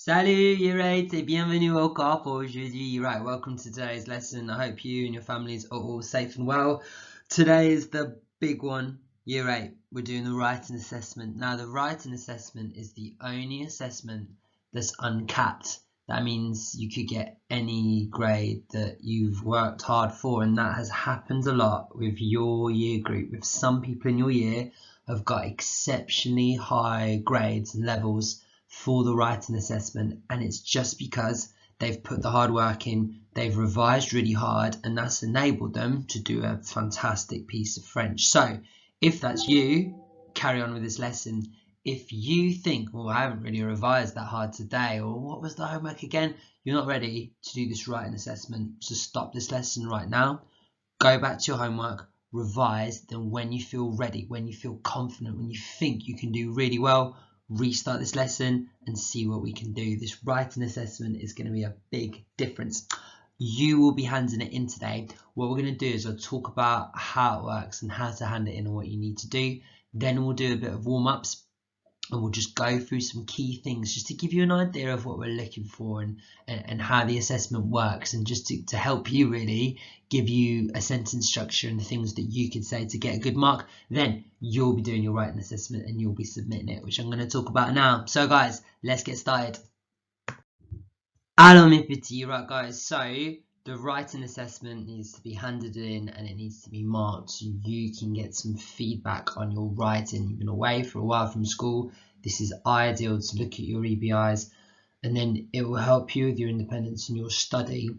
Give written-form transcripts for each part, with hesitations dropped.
Salut, year 8 et bienvenue au corps pour aujourd'hui. Right, welcome to today's lesson. I hope you and your families are all safe and well. Today is the big one, year 8. We're doing the writing assessment. Now, the writing assessment is the only assessment that's uncapped. That means you could get any grade that you've worked hard for, and that has happened a lot with your year group. With some people in your year have got exceptionally high grades and levels for the writing assessment, and it's just because they've put the hard work in, they've revised really hard, and that's enabled them to do a fantastic piece of French. So if that's you, carry on with this lesson. If you think, well, I haven't really revised that hard today, or what was the homework again, you're not ready to do this writing assessment. So stop this lesson right now, go back to your homework, revise, then when you feel ready, when you feel confident, when you think you can do really well, restart this lesson and see what we can do. This writing assessment is going to be a big difference. You will be handing it in today. What we're going to do is I'll talk about how it works and how to hand it in and what you need to do. Then we'll do a bit of warm-ups and we'll just go through some key things just to give you an idea of what we're looking for and how the assessment works, and just to help you really give you a sentence structure and the things that you can say to get a good mark. Then you'll be doing your writing assessment and you'll be submitting it, which I'm going to talk about now. So guys, let's get started. Alors mes petits, right guys, so the writing assessment needs to be handed in and it needs to be marked so you can get some feedback on your writing. You've been away for a while from school. This is ideal to look at your EBIs, and then it will help you with your independence and your study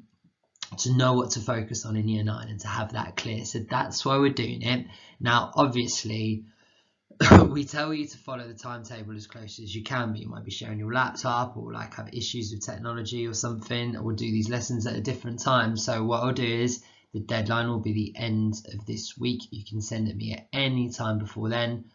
to know what to focus on in year 9 and to have that clear. So that's why we're doing it. Now, obviously, we tell you to follow the timetable as close as you can, but you might be sharing your laptop or like have issues with technology or something, or do these lessons at a different time. So what I'll do is the deadline will be the end of this week. You can send it me at any time before then,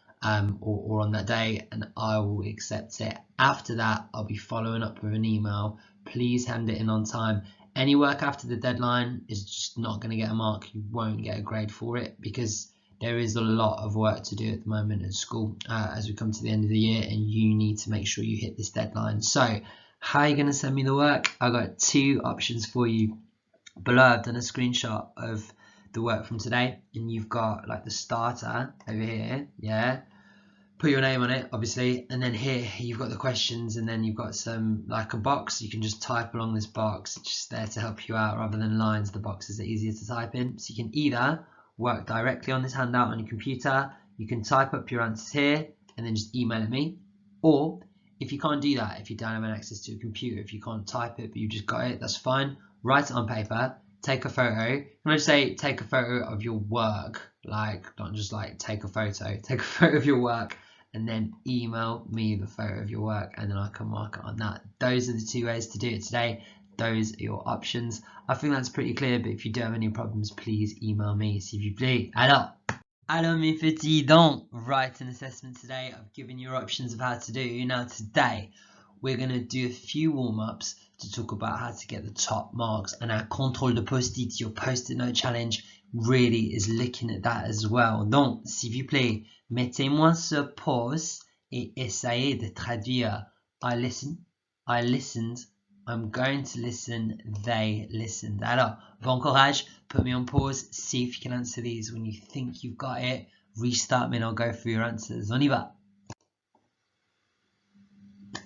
or on that day, and I will accept it. After that, I'll be following up with an email. Please hand it in on time. Any work after the deadline is just not going to get a mark. You won't get a grade for it because there is a lot of work to do at the moment at school as we come to the end of the year, and you need to make sure you hit this deadline. So how are you going to send me the work? I've got 2 options for you. Below I've done a screenshot of the work from today, and you've got like the starter over here, yeah, put your name on it obviously, and then here you've got the questions, and then you've got some like a box. You can just type along this box. It's just there to help you out rather than lines. The boxes are easier to type in, so you can either work directly on this handout on your computer, you can type up your answers here and then just email it me, or if you can't do that, if you don't have access to a computer, if you can't type it but you just got it, that's fine. Write it on paper, take a photo. When I say take a photo of your work, like not just like take a photo, take a photo of your work and then email me the photo of your work, and then I can mark it on that. Those are the 2 ways to do it today. Those are your options. I think that's pretty clear, but if you do have any problems, please email me, s'il vous plaît. Alors mes petits, don't write an assessment today. I've given you options of how to do. Now today, we're going to do a few warm-ups to talk about how to get the top marks, and our contrôle de post-it, your post-it note challenge, really is looking at that as well. Donc, s'il vous plaît, mettez-moi sur pause et essayez de traduire. I listened, I'm going to listen, they listened. Alors, bon courage, put me on pause, see if you can answer these. When you think you've got it, restart me and I'll go through your answers. On y va.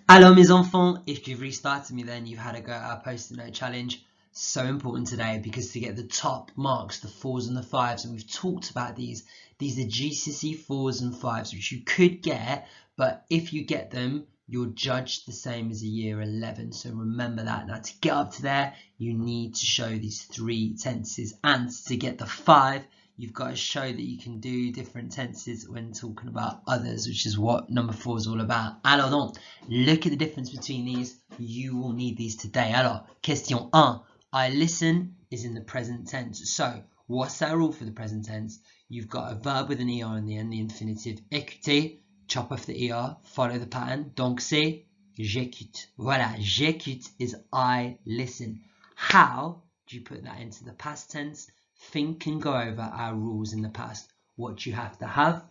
Alors mes enfants, if you've restarted me then you've had a go at our post-it note challenge. So important today because to get the top marks, the 4s and the 5s, and we've talked about these are GCSE 4s and 5s which you could get, but if you get them, you're judged the same as a year 11. So remember that. Now to get up to there, you need to show these 3 tenses, and to get the 5, you've got to show that you can do different tenses when talking about others, which is what number 4 is all about. Alors donc, look at the difference between these. You will need these today. Alors, question 1. I listen is in the present tense. So, what's that rule for the present tense? You've got a verb with an ER in the end, the infinitive écouter, chop off the ER, follow the pattern. Donc, c'est j'écoute. Voilà, j'écoute is I listen. How do you put that into the past tense? Think and go over our rules in the past. What you have to have.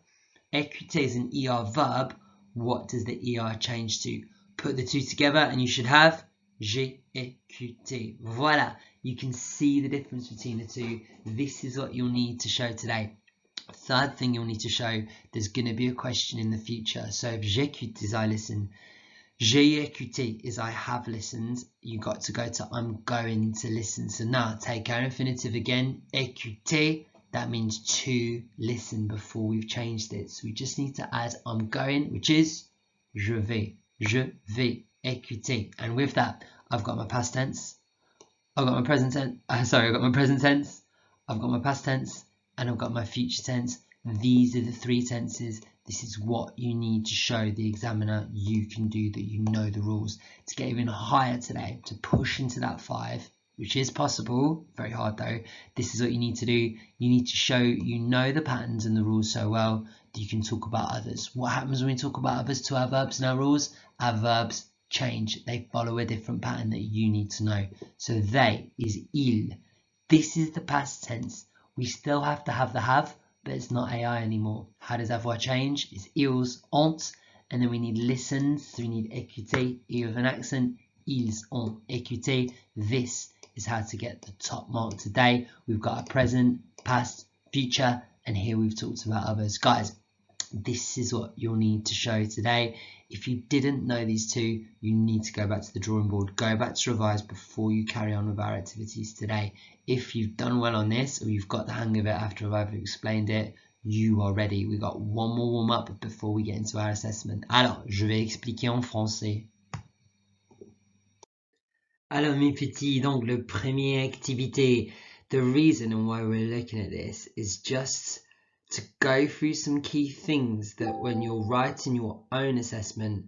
Écouter is an ER verb. What does the ER change to? put the two together and you should have j'ai écouté. Voilà, you can see the difference between the two. This is what you'll need to show today. Third thing you'll need to show, there's going to be a question in the future. So if j'écoute is I listen, j'ai écouté is I have listened, you got to go to I'm going to listen. So now take our infinitive again, écouter, that means to listen before we've changed it. So we just need to add I'm going, which is je vais écouter. And with that, I've got my past tense, I've got my present tense, I've got my present tense, I've got my past tense, and I've got my future tense. These are the three tenses. This is what you need to show the examiner you can do, that you know the rules. To get even higher today, to push into that 5, which is possible, very hard though, this is what you need to do. You need to show you know the patterns and the rules so well that you can talk about others. What happens when we talk about others to our verbs and our rules? Our verbs change. They follow a different pattern that you need to know. So they is il. This is the past tense. We still have to have the have, but it's not AI anymore. How does avoir change? It's ils, ont, and then we need listens, so we need écouter, e with an accent, ils ont écouté. This is how to get the top mark today. We've got a present, past, future, and here we've talked about others. Guys, this is what you'll need to show today. If you didn't know these two, you need to go back to the drawing board, go back to revise before you carry on with our activities today. If you've done well on this, or you've got the hang of it after I've explained it, you are ready. We've got one more warm-up before we get into our assessment. Alors, je vais expliquer en français. Alors mes petits, donc le premier activité, the reason why we're looking at this is just to go through some key things that when you're writing your own assessment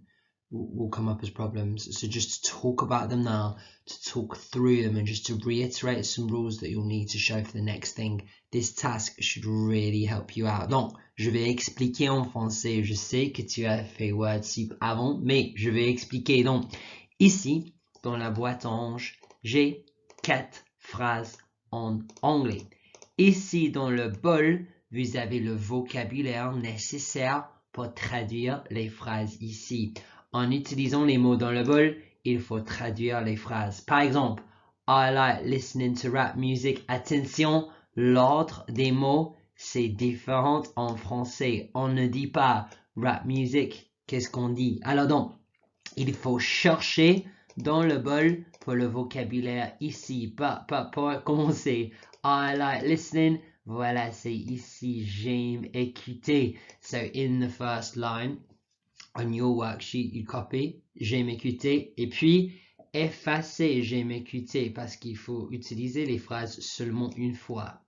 will come up as problems. So just to talk about them now, to talk through them, and just to reiterate some rules that you'll need to show for the next thing. This task should really help you out. Donc, je vais expliquer en français. Je sais que tu as fait WordSoup avant, mais je vais expliquer. Donc, ici, dans la boîte orange, j'ai 4 phrases en anglais. Ici, dans le bol, vous avez le vocabulaire nécessaire pour traduire les phrases ici. En utilisant les mots dans le bol, il faut traduire les phrases. Par exemple, I like listening to rap music. Attention, l'ordre des mots, c'est différent en français. On ne dit pas rap music, qu'est-ce qu'on dit? Alors donc, il faut chercher dans le bol pour le vocabulaire ici. Pas pour commencer. I like listening. Voilà, c'est ici. J'aime écouter. So in the first line, on your worksheet, you copy, j'aime écouter, et puis effacer j'aime écouter, parce qu'il faut utiliser les phrases seulement une fois.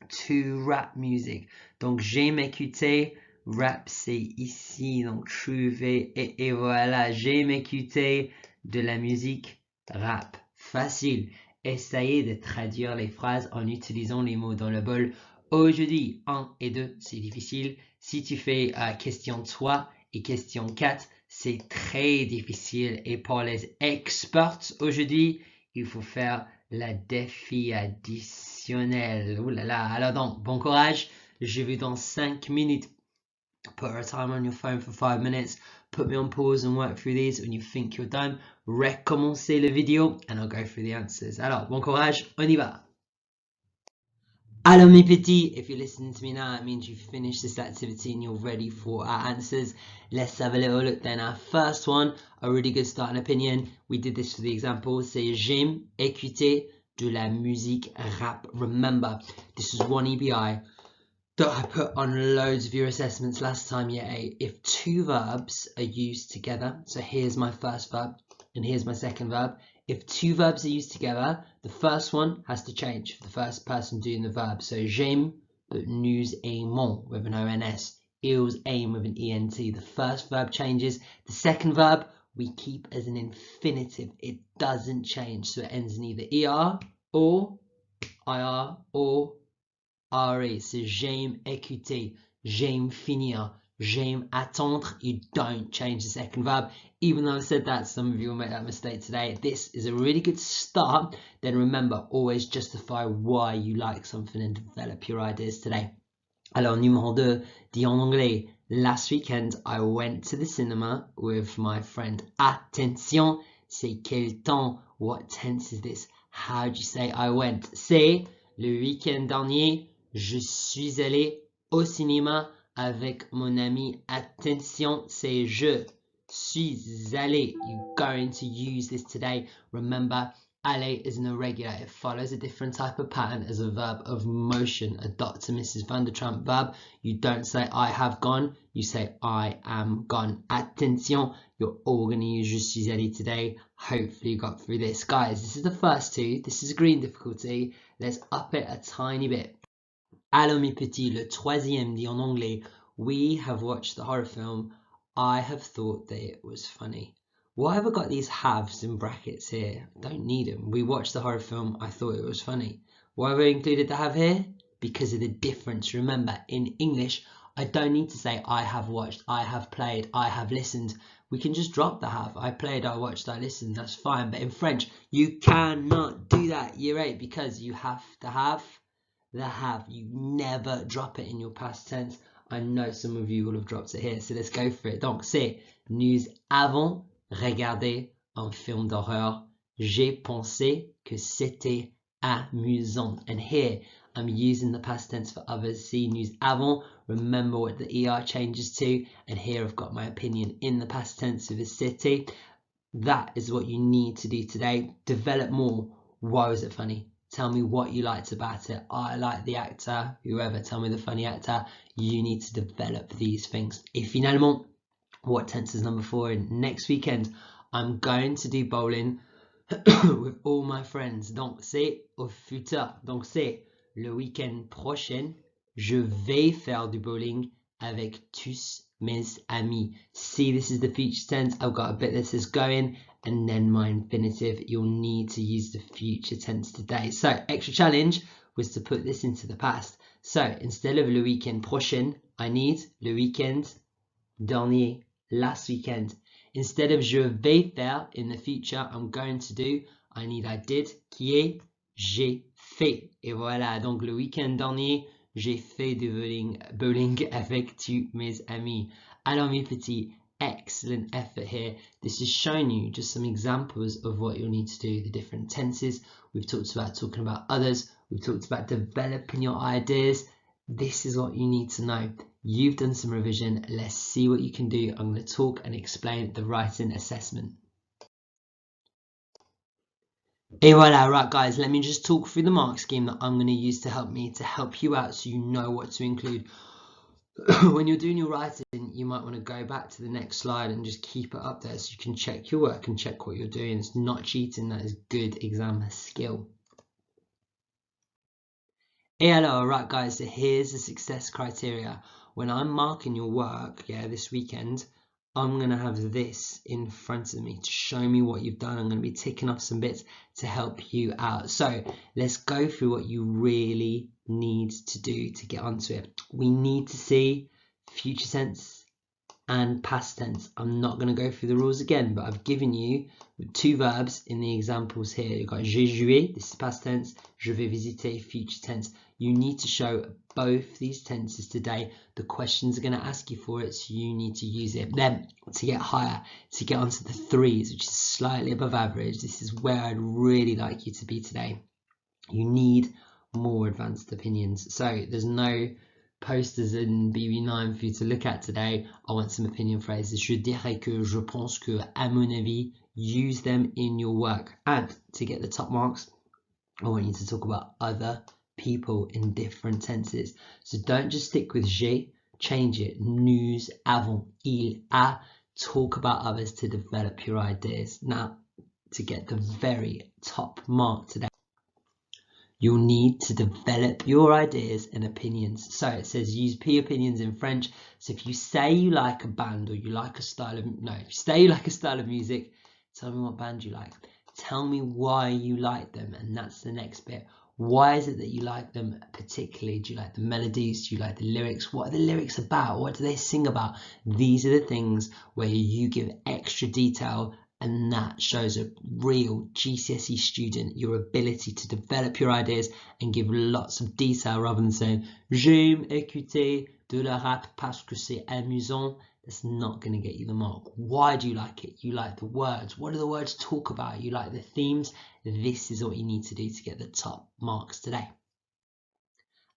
To rap music. Donc j'aime écouter, rap c'est ici, donc trouver, et voilà, j'aime écouter de la musique rap. Facile. Essayez de traduire les phrases en utilisant les mots dans le bol. Aujourd'hui, 1 et 2, c'est difficile. Si tu fais question 3 et question 4, c'est très difficile. Et pour les experts aujourd'hui, il faut faire la défi additionnel. Ouh là là. Alors donc, bon courage. Je vais dans 5 minutes. Put a timer on your phone for 5 minutes. Put me on pause and work through these. When you think you're done, recommencez la vidéo and I'll go through the answers. Alors, bon courage, on y va. Alors mes petits, if you're listening to me now, it means you've finished this activity and you're ready for our answers. Let's have a little look then. Our first one, a really good starting opinion. We did this for the example. C'est j'aime écouter de la musique rap. Remember, this is one EBI that I put on loads of your assessments last time, year 8. If 2 verbs are used together, so here's my first verb and here's my second verb. If 2 verbs are used together, the first one has to change for the first person doing the verb. So j'aime, but nous aimons with an ONS. Ils aiment with an ENT. The first verb changes. The second verb we keep as an infinitive. It doesn't change. So it ends in either ER or IR or RE. So j'aime écouter, j'aime finir, j'aime attendre. You don't change the second verb. Even though I've said that, some of you will make that mistake today. This is a really good start. Then remember, always justify why you like something and develop your ideas today. Alors, numéro 2, dit en anglais, Last weekend, I went to the cinema with my friend. Attention, c'est quel temps? What tense is this? How do you say I went? C'est le week-end dernier, je suis allé au cinéma avec mon ami. Attention, c'est je suis allé. You're going to use this today. Remember, aller is an irregular. It follows a different type of pattern as a verb of motion, a Dr. Mrs. Van der Tramp verb. You don't say I have gone, you say I am gone. Attention, you're all going to use je suis allé today. Hopefully you got through this. Guys, this is the first two. This is green difficulty. Let's up it a tiny bit. Alors mes petits, le troisième dit en anglais, we have watched the horror film. I have thought that it was funny. Why have I got these haves in brackets here? I don't need them. We watched the horror film. I thought it was funny. Why have I included the have here? Because of the difference. Remember, in English, I don't need to say I have watched, I have played, I have listened. We can just drop the have. I played, I watched, I listened. That's fine. But in French, you cannot do that. Year 8, because you have to have the have. You never drop it in your past tense. I know some of you will have dropped it here. So let's go for it. Donc, c'est nous avons regardé un film d'horreur. J'ai pensé que c'était amusant. And here, I'm using the past tense for others. See, nous avons. Remember what the ER changes to. And here I've got my opinion in the past tense of a city. That is what you need to do today. Develop more. Why was it funny? Tell me what you liked about it. I like the actor. Whoever, tell me the funny actor. You need to develop these things. Et finalement, what tense is number 4? And next weekend, I'm going to do bowling with all my friends. Donc, c'est au futur. Donc, c'est le week-end prochain. Je vais faire du bowling avec tous mes amis. See, this is the future tense. I've got a bit that says going and then my infinitive. You'll need to use the future tense today. So, extra challenge was to put this into the past. So, instead of le week-end prochain, I need le week-end dernier, last weekend. Instead of je vais faire in the future, I'm going to do, I need I did, qui est j'ai fait. Et voilà, donc le week-end dernier, j'ai fait du bowling avec tous mes amis. Alors mes petits, excellent effort here. This is showing you just some examples of what you'll need to do, the different tenses. We've talked about talking about others. We've talked about developing your ideas. This is what you need to know. You've done some revision. Let's see what you can do. I'm going to talk and explain the writing assessment. Et voilà, right guys, let me just talk through the mark scheme that I'm going to use to help you out so you know what to include. When you're doing your writing, you might want to go back to the next slide and just keep it up there so you can check your work and check what you're doing. It's not cheating, that is good exam skill. Et alors, right guys, so here's the success criteria. When I'm marking your work, this weekend, I'm going to have this in front of me to show me what you've done. I'm going to be ticking off some bits to help you out. So let's go through what you really need to do to get onto it. We need to see future tense and past tense. I'm not going to go through the rules again, but I've given you 2 verbs in the examples here. You've got j'ai joué, this is past tense, je vais visiter, future tense. You need to show both these tenses today. The questions are going to ask you for it, so you need to use it. Then, to get higher, to get onto the 3s, which is slightly above average, this is where I'd really like you to be today. You need more advanced opinions. So there's no posters in BB9 for you to look at today. I want some opinion phrases. Je dirais que, je pense que, à mon avis. Use them in your work. And to get the top marks, I want you to talk about other people in different tenses. So don't just stick with j'ai, change it. Nous avons, il a. Talk about others to develop your ideas. Now, to get the very top mark today, you'll need to develop your ideas and opinions. So it says use P opinions in French. So if you say you like a band or you like a style of, if you say you like a style of music, tell me what band you like. Tell me why you like them. And that's the next bit. Why is it that you like them particularly? Do you like the melodies? Do you like the lyrics? What are the lyrics about? What do they sing about? These are the things where you give extra detail, and that shows a real GCSE student your ability to develop your ideas and give lots of detail rather than saying j'aime écouter de la rap parce que c'est amusant, that's not going to get you the mark. Why do you like it? You like the words. What do the words talk about? You like the themes. This is what you need to do to get the top marks today.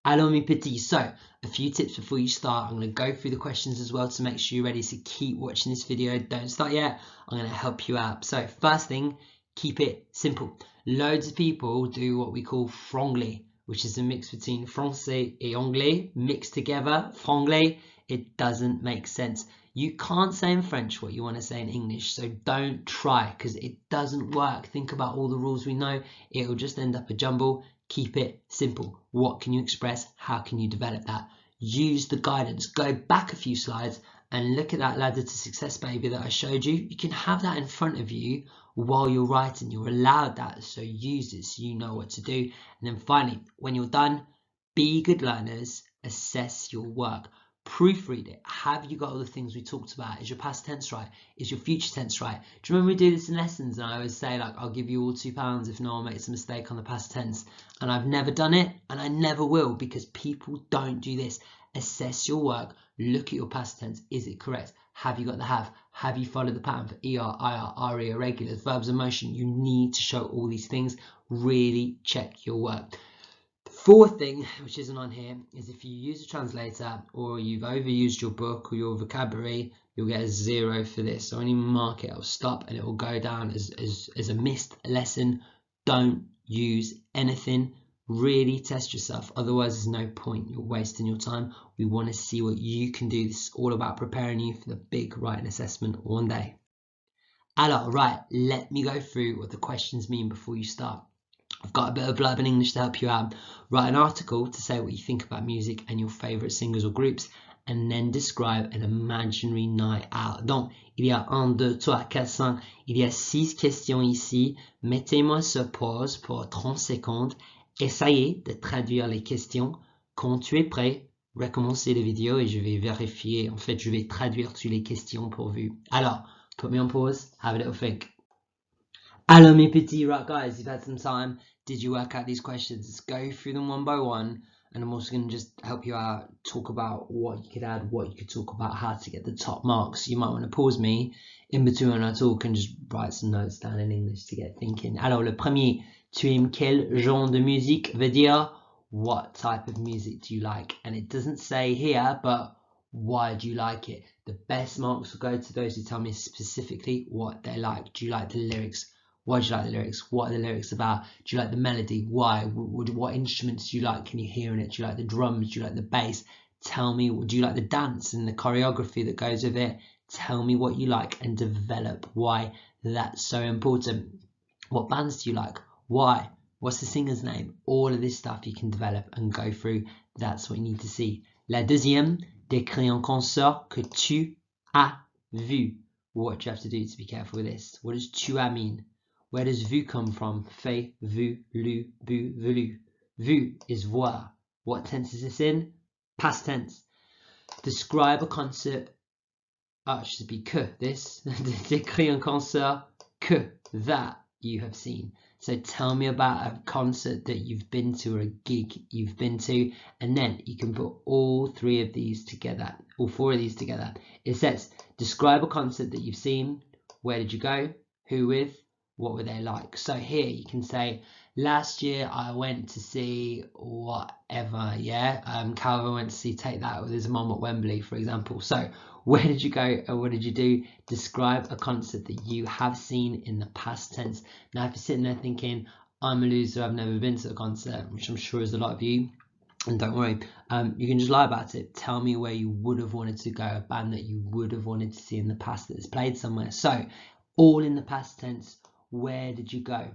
Alors mes petits, so a few tips before you start. I'm going to go through the questions as well to make sure you're ready, so keep watching this video. Don't start yet. I'm going to help you out. So first thing, keep it simple. Loads of people do what we call franglais, which is a mix between français et anglais mixed together. Franglais, it doesn't make sense. You can't say in French what you want to say in English, so don't try because it doesn't work. Think about all the rules we know. It will just end up a jumble. Keep it simple. What can you express? How can you develop that? Use the guidance. Go back a few slides and look at that ladder to success baby that I showed you. You can have that in front of you while you're writing. You're allowed that, so use it so you know what to do. And then finally, when you're done, be good learners. Assess your work. Proofread it. Have you got all the things we talked about? Is your past tense right? Is your future tense right? Do you remember we do this in lessons and I always say, like, I'll give you all £2 if no one makes a mistake on the past tense? And I've never done it and I never will, because people don't do this. Assess your work. Look at your past tense. Is it correct? Have you got the have? Have you followed the pattern for ER, IR, RE, irregulars, verbs of motion? You need to show all these things. Really check your work. Fourth thing, which isn't on here, is if you use a translator or you've overused your book or your vocabulary, you'll get a 0 for this. So when you mark it, it'll stop and it will go down as a missed lesson. Don't use anything. Really test yourself. Otherwise, there's no point. You're wasting your time. We want to see what you can do. This is all about preparing you for the big writing assessment one day. Alors, right, let me go through what the questions mean before you start. I've got a bit of blurb in English to help you out. Write an article to say what you think about music and your favourite singers or groups, and then describe an imaginary night out. Donc, il y a 1, 2, 3, 4, 5, il y a 6 questions ici. Mettez-moi sur pause pour 30 secondes. Essayez de traduire les questions. Quand tu es prêt, recommencez la vidéo et je vais vérifier. En fait, je vais traduire toutes les questions pour vous. Alors, put me on pause, have a little think. Hello, mes petits. Right, guys, you've had some time. Did you work out these questions? Let's go through them one by one, and I'm also going to just help you out, talk about what you could add, what you could talk about, how to get the top marks. You might want to pause me in between when I talk and just write some notes down in English to get thinking. Alors, le premier, tu aimes quel genre de musique? Veut dire, what type of music do you like? And it doesn't say here, but why do you like it? The best marks will go to those who tell me specifically what they like. Do you like the lyrics? Why do you like the lyrics? What are the lyrics about? Do you like the melody? Why? What instruments do you like? Can you hear in it? Do you like the drums? Do you like the bass? Tell me, do you like the dance and the choreography that goes with it? Tell me what you like and develop why that's so important. What bands do you like? Why? What's the singer's name? All of this stuff you can develop and go through. That's what you need to see. La deuxième, décris un concert que tu as vu. What do you have to do to be careful with this? What does tu as mean? Where does vu come from? Fait, vu, lu, bu, velu. Vu is voir. What tense is this in? Past tense. Describe a concert. Oh, it should be que this. Décris un concert que that you have seen. So tell me about a concert that you've been to or a gig you've been to, and then you can put all 3 of these together, all 4 of these together. It says, describe a concert that you've seen. Where did you go? Who with? What were they like? So here you can say, last year I went to see whatever, yeah? Calvin went to see Take That with his mom at Wembley, for example. So where did you go and what did you do? Describe a concert that you have seen in the past tense. Now, if you're sitting there thinking, I'm a loser, I've never been to a concert, which I'm sure is a lot of you, and don't worry, you can just lie about it. Tell me where you would have wanted to go, a band that you would have wanted to see in the past that has played somewhere. So all in the past tense. Where did you go?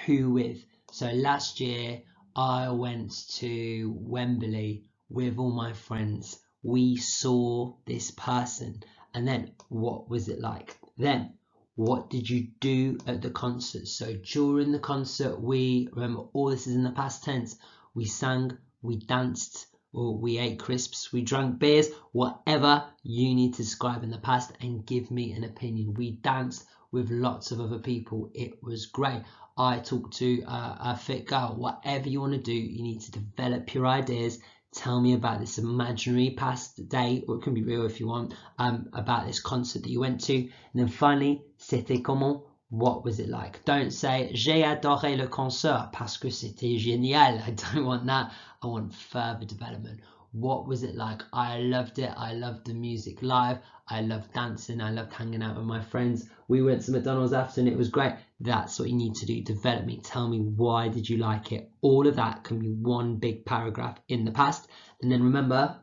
Who with? So last year I went to Wembley with all my friends. We saw this person. And then what was it like? Then what did you do at the concert? So during the concert, remember all this is in the past tense. We sang, we danced, or we ate crisps, we drank beers, whatever you need to describe in the past and give me an opinion. We danced with lots of other people. It was great. I talked to a fit girl. Whatever you want to do, you need to develop your ideas. Tell me about this imaginary past day, or it can be real if you want, about this concert that you went to. And then finally, c'était comment? What was it like? Don't say, j'ai adoré le concert parce que c'était génial. I don't want that. I want further development. What was it like? I loved it. I loved the music live. I loved dancing. I loved hanging out with my friends. We went to McDonald's after and it was great. That's what you need to do. Develop me. Tell me, why did you like it? All of that can be one big paragraph in the past. And then remember,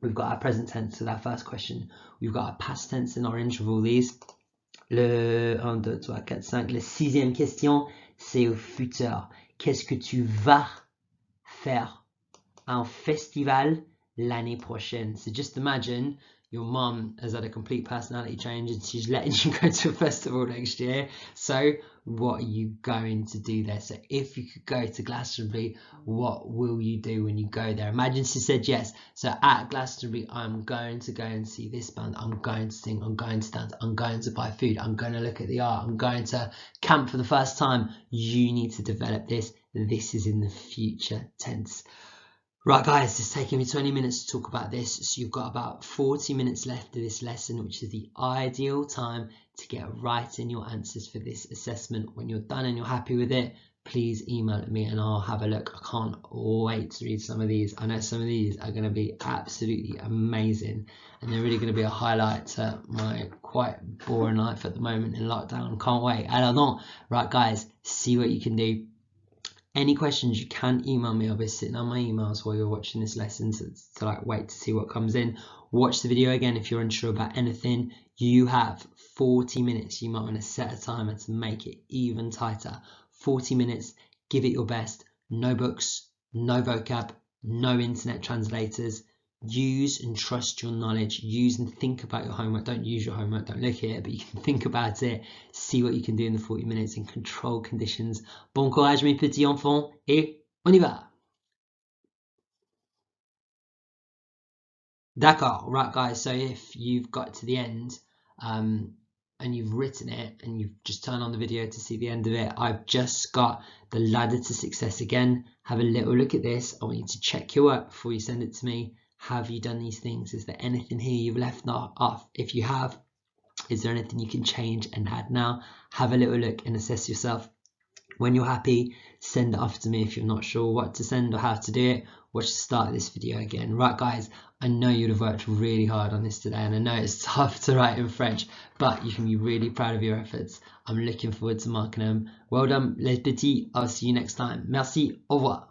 we've got our present tense. So that first question, we've got our past tense in orange of all these. Le 1, 2, 3, 4, 5. La sixième question, c'est au futur. Qu'est-ce que tu vas faire un festival l'année prochaine? So just imagine your mum has had a complete personality change and she's letting you go to a festival next year. So what are you going to do there? So if you could go to Glastonbury, what will you do when you go there? Imagine she said yes. So at Glastonbury, I'm going to go and see this band. I'm going to sing. I'm going to dance. I'm going to buy food. I'm going to look at the art. I'm going to camp for the first time. You need to develop this. This is in the future tense. Right guys, it's taken me 20 minutes to talk about this, so you've got about 40 minutes left of this lesson, which is the ideal time to get right in your answers for this assessment. When you're done and you're happy with it, please email me and I'll have a look. I can't wait to read some of these. I know some of these are going to be absolutely amazing and they're really going to be a highlight to my quite boring life at the moment in lockdown. Can't wait. I don't know. Right guys, see what you can do. Any questions, you can email me. I'll be sitting on my emails while you're watching this lesson to like wait to see what comes in. Watch the video again if you're unsure about anything. You have 40 minutes. You might want to set a timer to make it even tighter. 40 minutes, give it your best. No books, no vocab, no internet translators. Use and trust your knowledge. Use and think about your homework. Don't use your homework, don't look at it, but you can think about it, see what you can do in the 40 minutes in controlled conditions. Bon courage mes petits enfants, et on y va. D'accord, right guys, so if you've got to the end and you've written it and you've just turned on the video to see the end of it, I've just got the ladder to success again. Have a little look at this. I want you to check your work before you send it to me. Have you done these things? Is there anything here you've left off? If you have, is there anything you can change and add now? Have a little look and assess yourself. When you're happy, send it off to me. If you're not sure what to send or how to do it, watch the start of this video again. Right guys, I know you'd have worked really hard on this today and I know it's tough to write in French, but you can be really proud of your efforts. I'm looking forward to marking them. Well done les petits, I'll see you next time. Merci, au revoir.